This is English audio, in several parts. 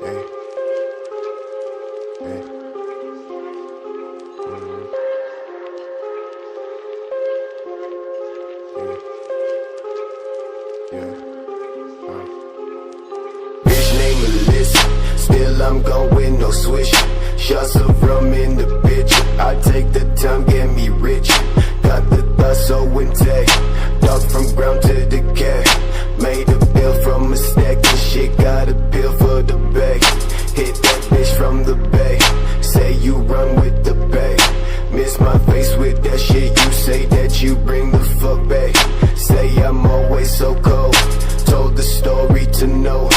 Hey, hey. Yeah. Bitch name Melissa, still I'm gone with no switch. Shots of rum in the bitch. I take the time, get me rich. Got the thoughts so intact. Dog from ground to decay. Made a bill from a stack and shit. Got a pill for the bag. Hit that bitch from the bay. Say you run with the bay. Miss my face with that shit. You say that you bring the fuck back. Say I'm always so cold. Told the story to know.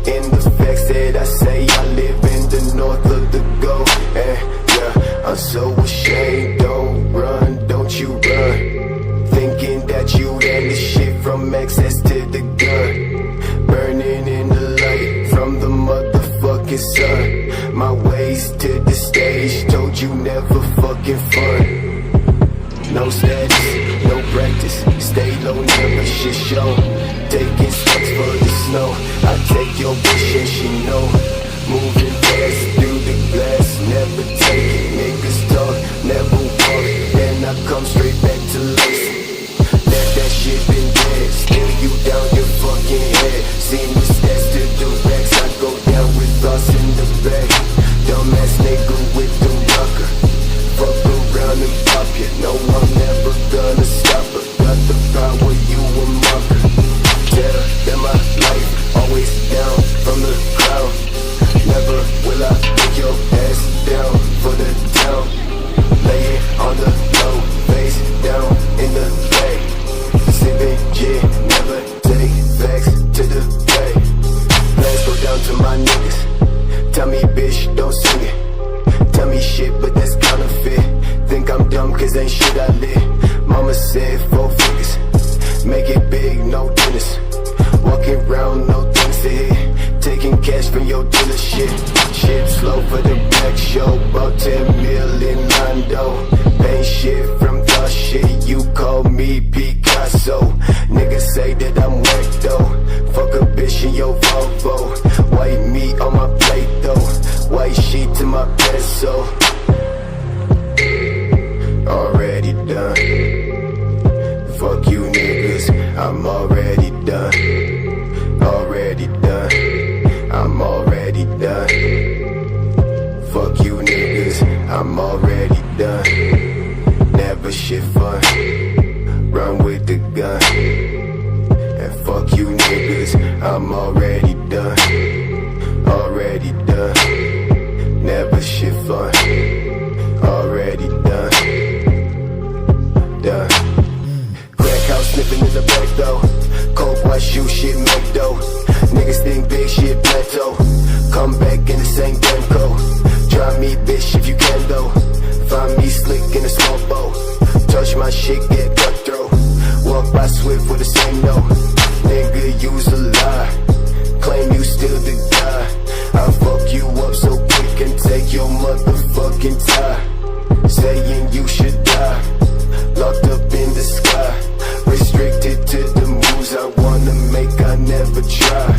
In the facts that I say, I live in the north of the gold. And yeah, I'm so ashamed. Don't run, don't you run. Thinking that you had the shit from access to the gun. Burning in the light from the motherfucking sun. My ways to the stage, told you never fucking fun. No status, no practice, stay low, never shit show. Taking steps for the snow, I take your bitch and she know. Moving fast through the glass, never take it. Niggas talk, never walk, then I come straight back to life. Let that shit been dead, still you down your fucking head. Seen the stats to the racks, I go down with thoughts in the back. Dumbass nigga with the rocker, fuck around and pop ya. No, I'm never gonna stop her. Got the power, you a mocker. Tell them my life, always down from the crowd. Never will I take your ass down for the town. Lay it on the low, face down in the bay. Sipping gin, never take facts to the bay. Plans go down to my niggas. Tell me bitch, don't sing it. Tell me shit, but that's counterfeit. Think I'm dumb cause ain't shit I lit. Mama said 4 figures, make it big, no dinners. Walking around, no things to hit. Taking cash from your dealership. Shit slow for the back show. About 10 million Londo. Ain't shit from the shit. You call me Picasso. Niggas say that I'm whack though. Fuck a bitch in your Volvo. White meat on my plate though. White sheet to my peso. Already done. Fuck you niggas, I'm already done. Already done, I'm already done. Fuck you niggas, I'm already done. Never shit fun, run with the gun. And fuck you niggas, I'm already done. Already done, never shit fun. Already done, done. Crack house sniffing in the back though. Cold white shoe shit make dough. Niggas think big shit plateau. Come back in the same damn coat. Try me bitch if you can though. Find me slick in a small boat. Touch my shit get cutthroat. Walk by swift with the same no. Nigga use a lie. Claim you still the guy. I'll fuck you up so quick and take your motherfucking tie. Saying you should die. Locked up in the sky. Restricted to the moves I wanna make, I never try.